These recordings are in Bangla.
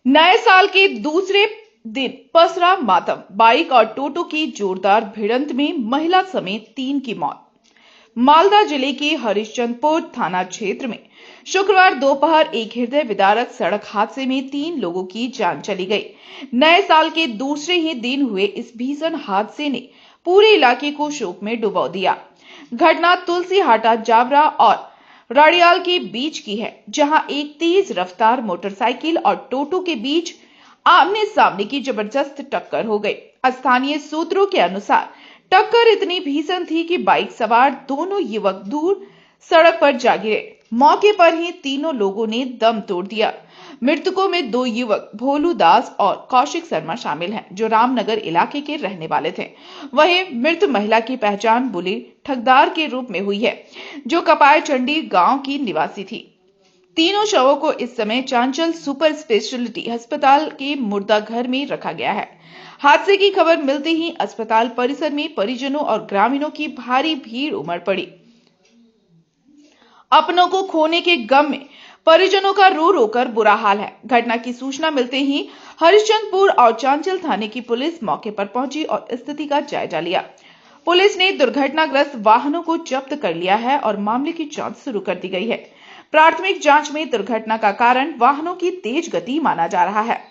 नए साल के दूसरे दिन पसरा मातम। बाइक और टोटो की जोरदार भिड़ंत में महिला समेत 3 की मौत। मालदा जिले के हरिश्चंद्रपुर थाना क्षेत्र में शुक्रवार दोपहर एक हृदय विदारक सड़क हादसे में 3 लोगों की जान चली गई। नए साल के दूसरे ही दिन हुए इस भीषण हादसे ने पूरे इलाके को शोक में डुबो दिया। घटना तुलसीहाटा जावरा और राडियाल के बीच की है, जहां एक तेज रफ्तार मोटरसाइकिल और टोटो के बीच आमने सामने की जबरदस्त टक्कर हो गई। स्थानीय सूत्रों के अनुसार टक्कर इतनी भीषण थी कि बाइक सवार दोनों युवक दूर सड़क पर जा गिरे। मौके पर ही तीनों लोगों ने दम तोड़ दिया। मृतकों में 2 युवक भोलू दास और कौशिक शर्मा शामिल हैं, जो रामनगर इलाके के रहने वाले थे। वहीं मृत महिला की पहचान बुली ठगदार के रूप में हुई है, जो कपाय चंडी गांव की निवासी थी। तीनों शवों को इस समय चांचल सुपर स्पेशलिटी अस्पताल के मुर्दा घर में रखा गया है। हादसे की खबर मिलते ही अस्पताल परिसर में परिजनों और ग्रामीणों की भारी भीड़ उमड़ पड़ी। अपनों को खोने के गम में परिजनों का रो रो कर बुरा हाल है। घटना की सूचना मिलते ही हरिश्चंद्रपुर और चांचल थाने की पुलिस मौके पर पहुंची और स्थिति का जायजा लिया। पुलिस ने दुर्घटनाग्रस्त वाहनों को जब्त कर लिया है और मामले की जांच शुरू कर दी गई है। प्राथमिक जांच में दुर्घटना का कारण वाहनों की तेज गति माना जा रहा है।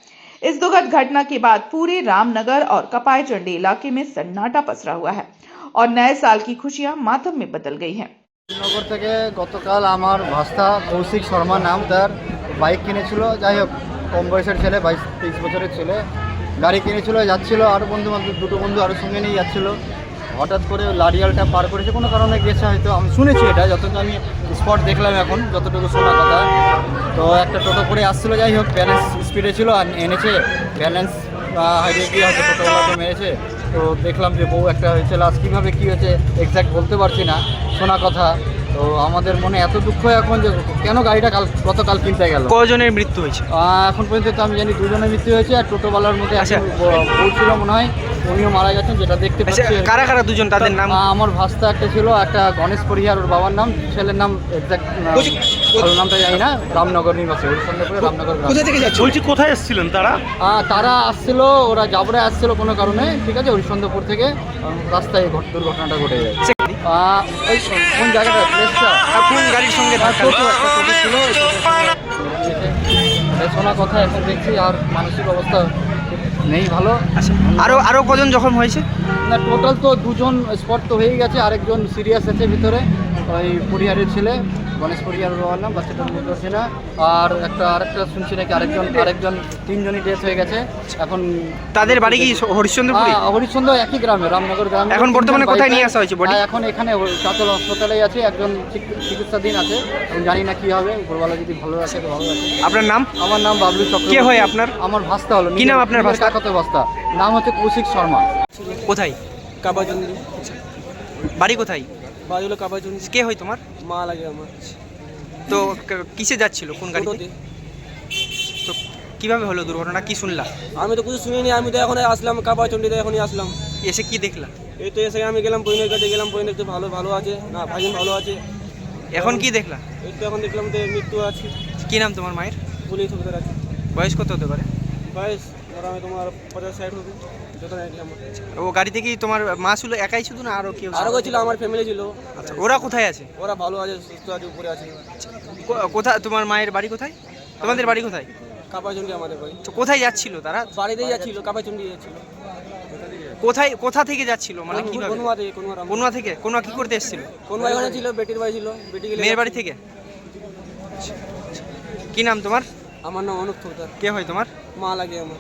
इस दुखद घटना के बाद पूरे रामनगर और कपायचंडी इलाके में सन्नाटा पसरा हुआ है और नए साल की खुशियां मातम में बदल गई हैं। নগর থেকে গতকাল আমার ভাস্তা কৌশিক শর্মা নাম, তার বাইক কিনেছিল। যাই হোক, কম বয়সের ছেলে, 22-23 বছরের ছেলে, গাড়ি কিনেছিল, যাচ্ছিল আরও বন্ধু বান্ধব, 2টো বন্ধু আরও সঙ্গে নিয়ে যাচ্ছিল। হঠাৎ করে লারিয়ালটা পার করেছে, কোনো কারণে গেছে হয়তো, আমি শুনেছি এটা, যতটুকু আমি স্পট দেখলাম এখন, যতটুকু শোনা কথা। তো একটা টোটো করে আসছিল, যাই হোক ব্যালেন্স স্পিডে ছিল আর এনেছে, ব্যালেন্স হারিয়ে গিয়ে হয়তো টোটোওয়ালাকে মেরেছে। তো দেখলাম যে বউ একটা হয়েছিল, আজ কীভাবে কী হয়েছে এক্স্যাক্ট বলতে পারছি না, শোনা কথা। তো আমাদের মনে এত দুঃখ এখন যে কেন গাড়িটা গতকাল কিনতে গেল। কজনের মৃত্যু হয়েছে এখন পর্যন্ত তো আমি জানি 2 জনের মৃত্যু হয়েছে, আর টোটোওয়ালার মধ্যে বউ ছিল মনে হয়, উনিও মারা গেছেন, যেটা দেখতে পাচ্ছি। কারা কারা দুজন, তাদের নাম? আমার ভাস্তা একটা ছিল, একটা গণেশ পরিহার, ওর বাবার নাম, ছেলের নাম এক্স্যাক্ট ভালো নামটা জানি না, রামনগর নিবাসী, হরিশ্চন্দ্রপুরে রামনগর। কোথা থেকে যাচ্ছে বলছি, কোথায় এসেছিলেন তারা? তারা আসছিল, ওরা জাবরায় আসছিল কোনো কারণে, ঠিক আছে, হরিশ্চন্দ্রপুর থেকে রাস্তায় দুর্ঘটনাটা ঘটে যাচ্ছে। ওই কোন জায়গাটা, প্লেসটা, কোন গাড়ির সঙ্গে ছিল, শোনা কথা। এখন দেখছি আর মানসিক অবস্থা নেই ভালো। আরো কজন জখম হয়েছে? না, টোটাল তো 2 জন স্পট তো হয়ে গেছে, আরেকজন সিরিয়াস আছে ভিতরে, ওই পরিহারের ছেলে, গণেশ পরিহার বাবার নাম, বাচ্চাটা মনে করছে না। আর আরেকটা শুনছি নাকি আরেকজন 3 জনই ডেথ হয়ে গেছে। এখন তাদের বাড়ি কি হরিশ্চন্দ্রপুরে? হরিশ্চন্দ্র একই গ্রামে, রামনগর গ্রামে। এখন বর্তমানে কোথায় নিয়ে আসা হয়েছে বডি? এখন এখানে চাঁচল হাসপাতালে আছে, একজন চিকিৎসাধীন আছে, এখন জানি না কি হবে, উপরওয়ালা যদি ভালো রাখে তো ভালো আছে। আপনার নাম? আমার নাম বাবলু চক্রবর্তী। কে হয় আপনার? আমার ভাস্তা হলো। কি নাম আপনার ভাস্তা? কাকাতো ভাস্তা, নাম হচ্ছে কৌশিক শর্মা। কোথায়? কাবাচন্ডী। বাড়ি কোথায়? বাড়ি হলো কাবাচন্ডী। কে হয় তোমার? মা লাগে আমার। তো কিসে যাচ্ছিল, কোন গাড়িতে? তো কিভাবে হলো দুর্ঘটনা, কি শুনলা? আমি তো কিছু শুনিনি, আমি তো এখন আসলাম কাবাচন্ডীতে, এখনই আসলাম। এসে কি দেখলা? এই তো এসে আমি গেলাম বইনের কাছে, গেলাম বইন দেখতে, ভালো আছে না, ভাইজান ভালো আছে। এখন কি দেখলা? এই তো এখন দেখলাম তো মৃত্যু আছে। কি নাম তোমার মায়ের? পুলিশ অফিসার আছে। বয়স কত হতে পারে? বয়স ধরো আমি তোমার 50-60 হবে, যত নাকি আমার। ও গাড়িতে কি তোমার মা ছিল একাই শুধু, না আরো কেউ? আরও ছিল, আমার ফ্যামিলি ছিল। আচ্ছা, ওরা কোথায় আছে? ওরা ভালো আছে, সুস্থ আছে, উপরে আছে। কোথায় তোমার মায়ের বাড়ি কোথায়? তোমাদের বাড়ি কোথায়? কাবাচন্ডী আমাদের বাড়ি। তো কোথায় যাচ্ছিল তারা? বাড়িতেই যাচ্ছিল, কাবাচন্ডী যাচ্ছিল। কোথা থেকে যাচ্ছিল, মানে কিভাবে? কোনোয়া থেকে? কোনোয়া কি করতে এসেছিল? কোন ভাই ছিল, বেটির বাড়ি ছিল, বেটি গেলে। মেয়ের বাড়ি থেকে? কি নাম তোমার? আমার নাম অনুপ থোকদার। কে হয় তোমার? মা লাগে আমার।